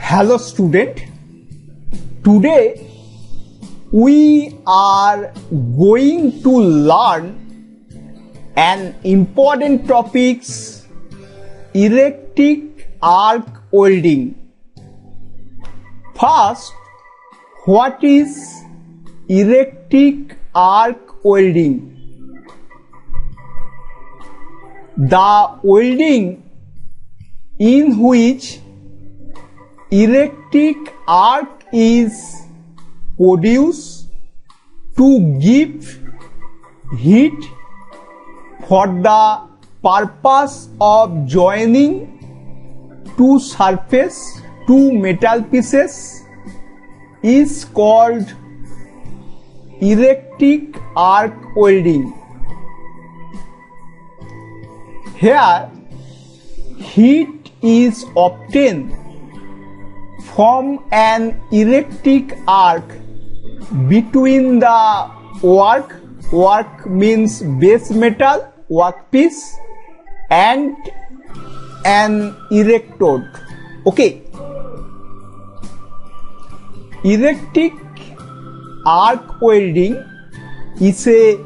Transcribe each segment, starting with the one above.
Hello student, today we are going to learn an important topics, electric arc welding. First, what is electric arc welding? The welding in which electric arc is produced to give heat for the purpose of joining two surface, two metal pieces is called electric arc welding. Here, heat is obtained from an electric arc between the work means base metal workpiece, and an electrode. Okay. Electric arc welding is a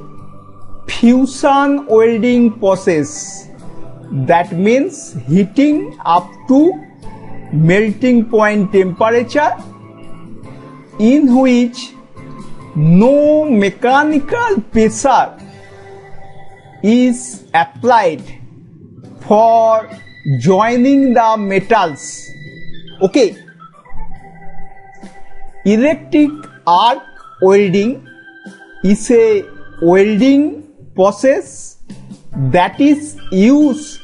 fusion welding process. That means heating up to melting point temperature in which no mechanical pressure is applied for joining the metals. Okay. Electric arc welding is a welding process that is used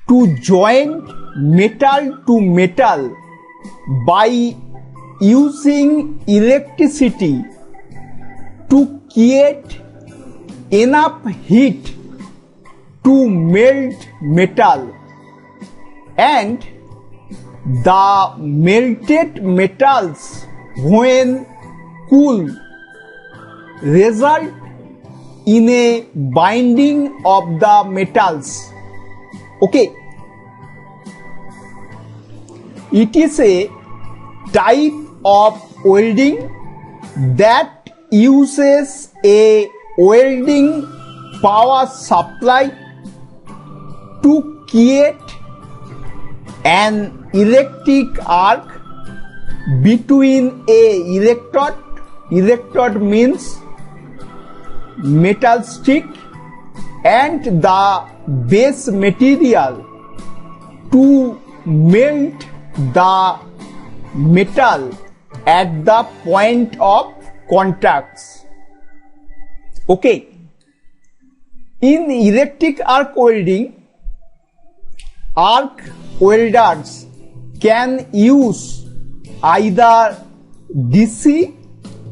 to join metal to metal by using electricity to create enough heat to melt metal, and the melted metals, when cool, result in a binding of the metals. Okay. It is a type of welding that uses a welding power supply to create an electric arc between a electrode means metal stick, and the base material to melt the metal at the point of contacts. Okay. In electric arc welding, arc welders can use either DC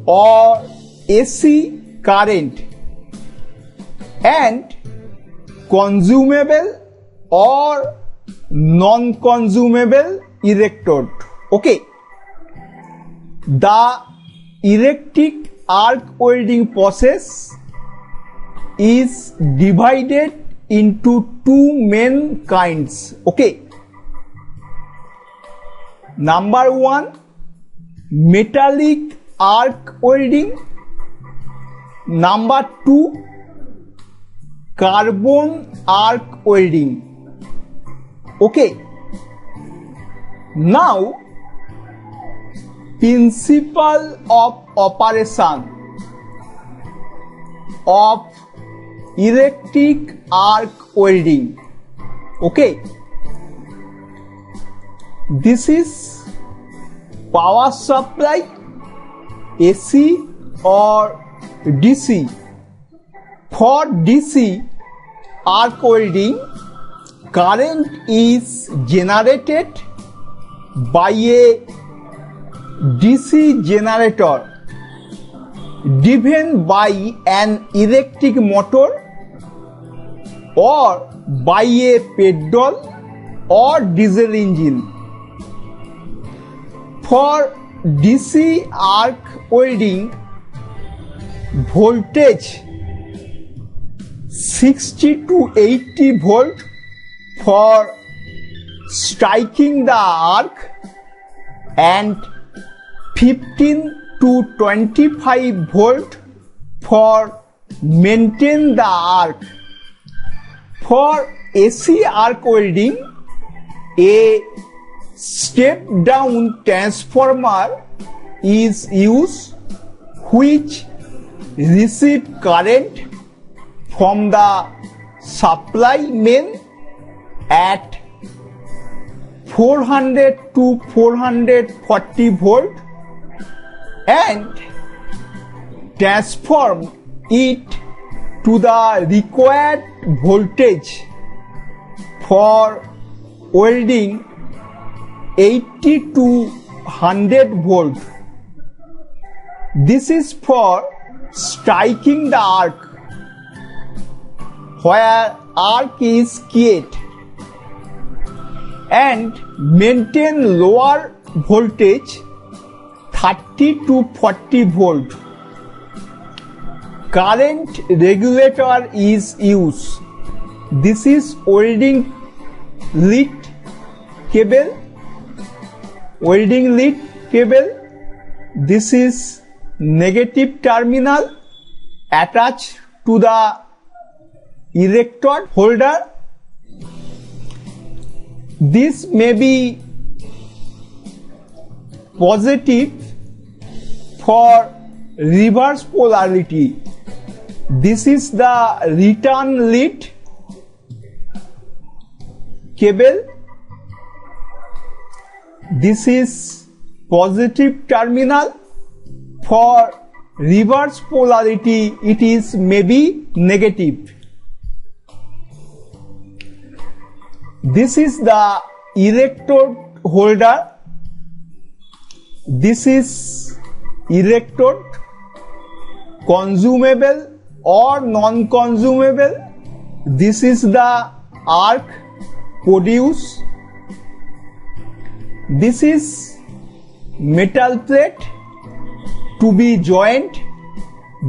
or AC current and consumable or non-consumable electrode. Okay. The electric arc welding process is divided into two main kinds. Okay. Number one, metallic arc welding. Number two, carbon arc welding. Okay. Now, principle of operation of electric arc welding. Okay. This is power supply, AC or DC. For DC arc welding, current is generated by a DC generator driven by an electric motor or by a petrol or diesel engine. For DC arc welding, voltage 60 to 80 volt for striking the arc and 15 to 25 volt for maintain the arc. For AC arc welding, a step down transformer is used which receive current from the supply main at 400 to 440 volt and transform it to the required voltage for welding 80 to 100 volt. This is for striking the arc where arc is keyed and maintain lower voltage 30 to 40 volt. Current regulator is used. This is welding lead cable. Welding lead cable. This is negative terminal attached to the electrode holder. This may be positive for reverse polarity. This is the return lead cable. This is positive terminal. For reverse polarity, it is maybe negative. This is the electrode holder. This is electrode, consumable or non-consumable. This is the arc produced. This is metal plate to be joined.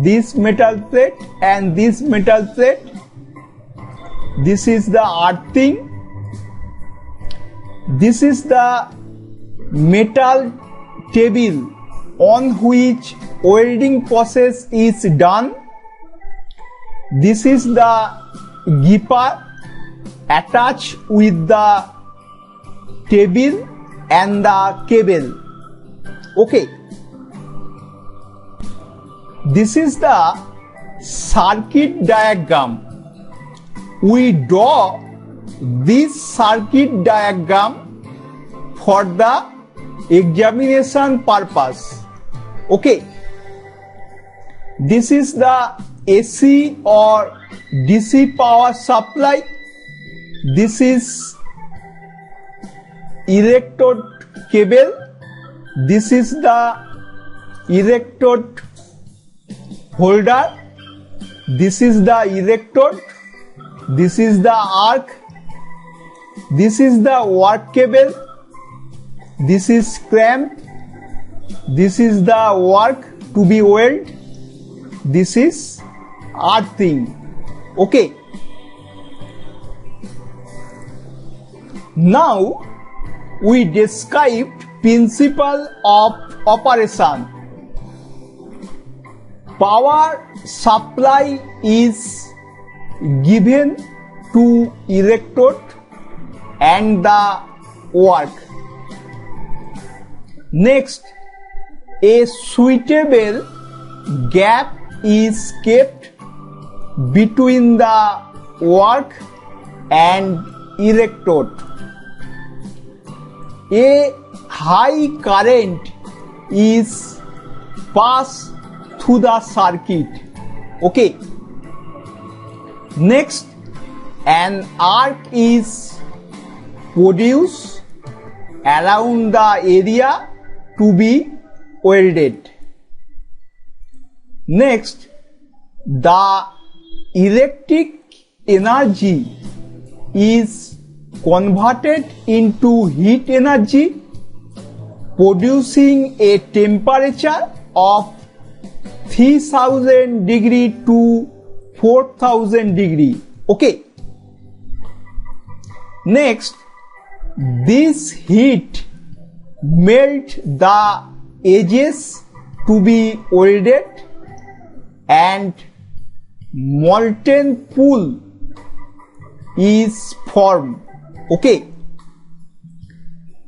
This metal plate and this metal plate. This is the earthing. This is the metal table on which welding process is done. This is the gipper attached with the table and the cable. Okay. This is the circuit diagram. We draw this circuit diagram for the examination purpose. Okay. This is the AC or DC power supply. This is electrode cable. This is the electrode holder. This is the electrode. This is the arc. This is the work cable. This is clamp. This is the work to be welded. This is earthing. Okay. Now we described principle of operation. Power supply is given to electrode and the work. Next, a suitable gap is kept between the work and electrode. A high current is passed through the circuit. Okay. Next, an arc is produced around the area to be welded. Next, the electric energy is converted into heat energy, producing a temperature of 3000 degree to 4000 degree. Okay. Next, this heat melt the edges to be welded and molten pool is formed. Okay.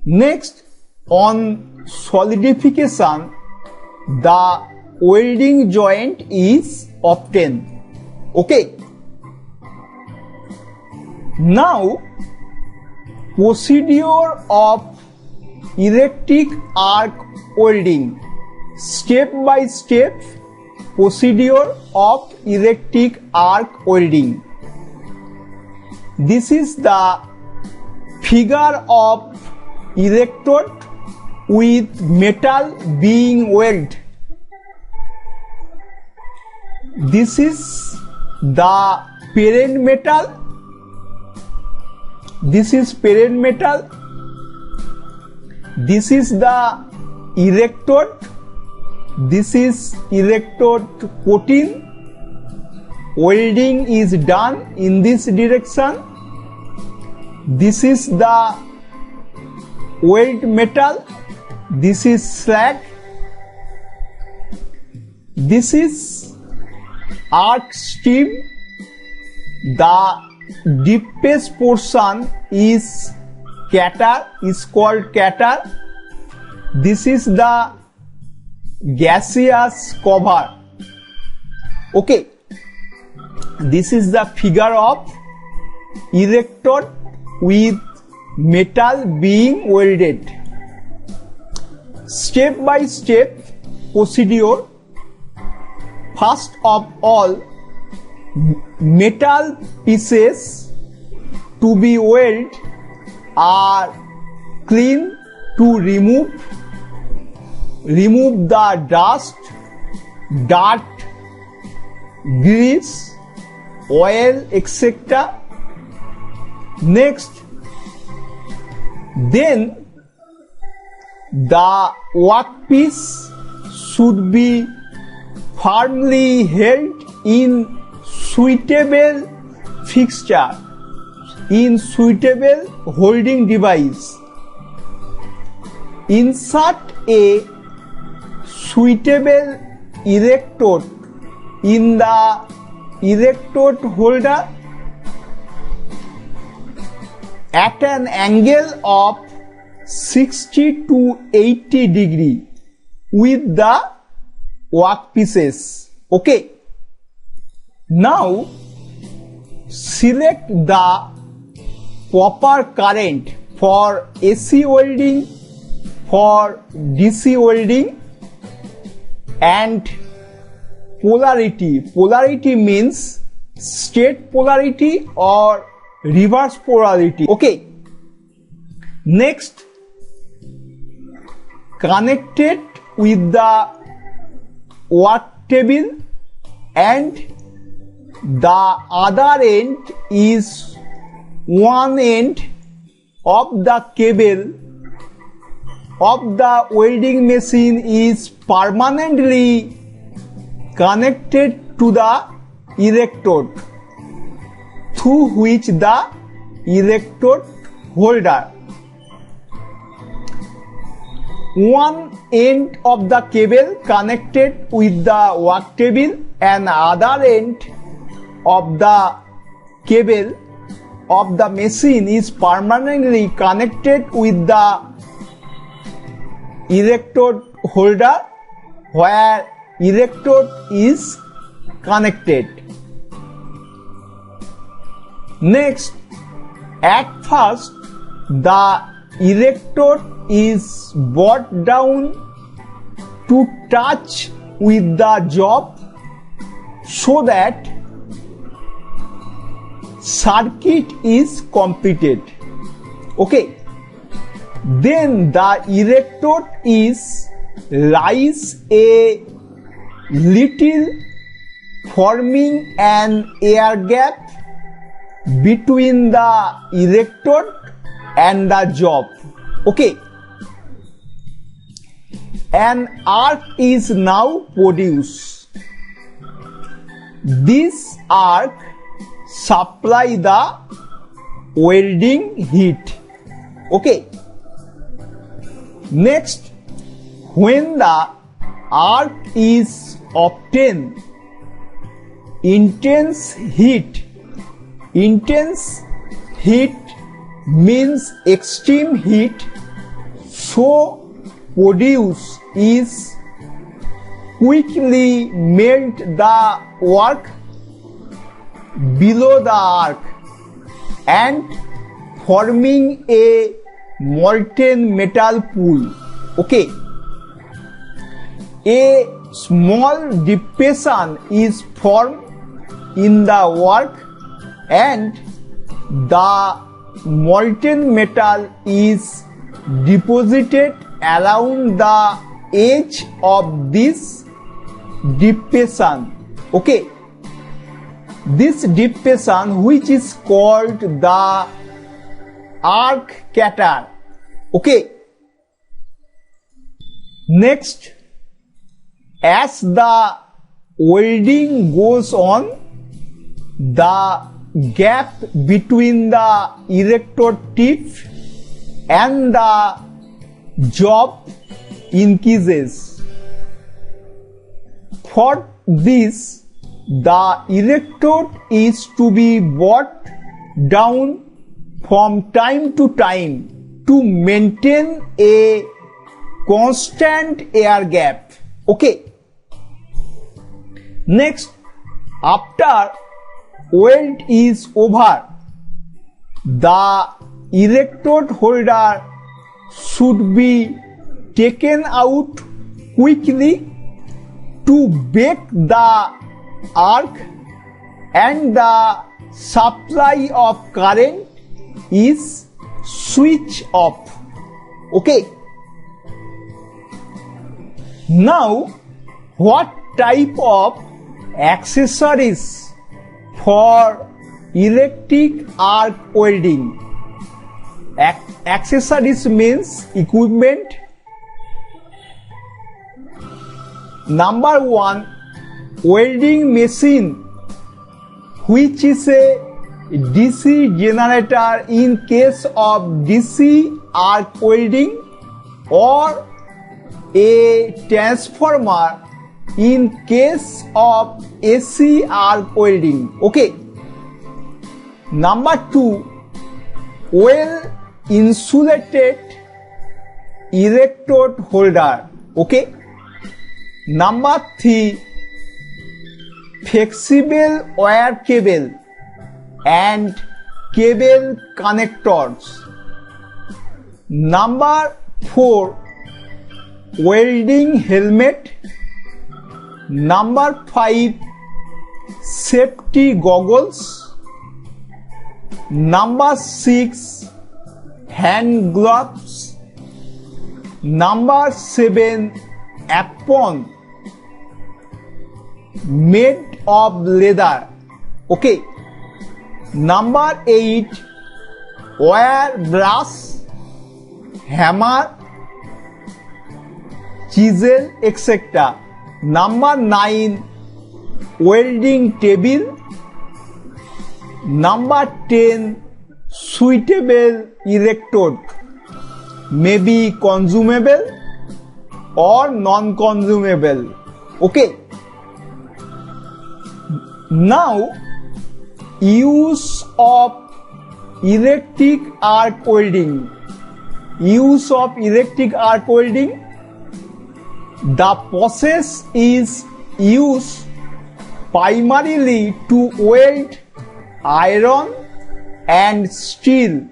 Next, on solidification, the welding joint is obtained. Okay. Now, procedure of electric arc welding. Step by step procedure of electric arc welding. This is the figure of electrode with metal being welded. This is the parent metal. This is parent metal. This is the electrode. This is electrode coating. Welding is done in this direction. This is the weld metal. This is slag. This is arc stream. The deepest portion is called catar. This is the gaseous cover. Okay. This is the figure of electrode with metal being welded. Step by step procedure. First of all, metal pieces to be welded are cleaned to remove the dust, dirt, grease, oil, etc. Next, then the workpiece should be firmly held in suitable fixture, in suitable holding device. Insert a suitable electrode in the electrode holder at an angle of 60 to 80 degree with the workpieces. Okay. Now select the proper current for AC welding, for DC welding, and polarity. Polarity means straight polarity or reverse polarity. Okay. Next, connect it with the work table, and the other end is one end of the cable of the welding machine is permanently connected to the electrode through which the electrode holder. One end of the cable connected with the work table and other end of the cable of the machine is permanently connected with the electrode holder where electrode is connected. Next, at first the electrode is brought down to touch with the job so that circuit is completed. Okay. Then the electrode is raised a little, forming an air gap between the electrode and the job. Okay. An arc is now produced. This arc supply the welding heat. Okay. Next, when the arc is obtained, intense heat means extreme heat, so produce is quickly melt the work below the arc and forming a molten metal pool. Okay. A small depression is formed in the work and the molten metal is deposited around the edge of this depression. Okay. This depression, which is called the arc crater. Okay. Next, as the welding goes on, the gap between the electrode tip and the job increases. For this, the electrode is to be brought down from time to time to maintain a constant air gap. Okay. Next, after weld is over, the electrode holder should be taken out quickly to bake the arc, and the supply of current is switched off. Okay. Now, what type of accessories for electric arc welding? Accessories means equipment. Number 1, welding machine, which is a DC generator in case of DC arc welding, or a transformer in case of AC arc welding. Okay. Number 2, well insulated electrode holder. Okay. Number 3, flexible wire cable and cable connectors. Number 4, welding helmet. Number 5, safety goggles. Number 6, hand gloves. Number 7, apron made of leather. Okay. Number 8, wire brush, hammer, chisel, etc. Number 9, welding table. Number 10, suitable electrode, may be consumable or non-consumable. Okay. Now, use of electric arc welding. Use of electric arc welding. The process is used primarily to weld iron and steel,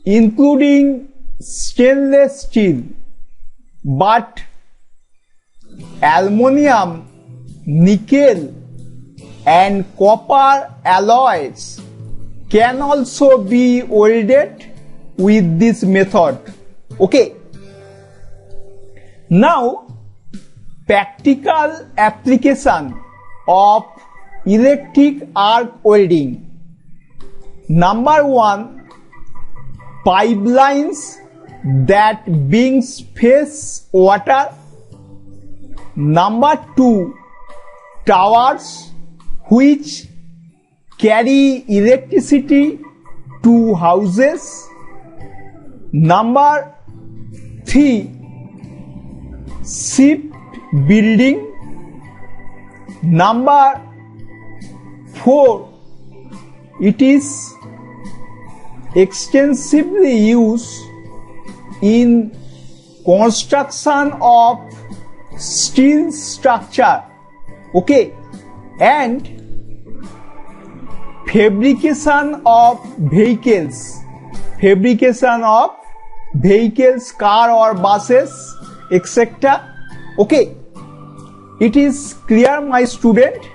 including stainless steel, but aluminum, nickel, and copper alloys can also be welded with this method. Okay. Now, practical application of electric arc welding. Number 1, pipelines that brings fresh water. Number 2, towers which carry electricity to houses. Number 3. Ship building. Number 4. It is extensively used in construction of steel structure. Okay, and fabrication of vehicles, car or buses, etc. Okay, it is clear, my student?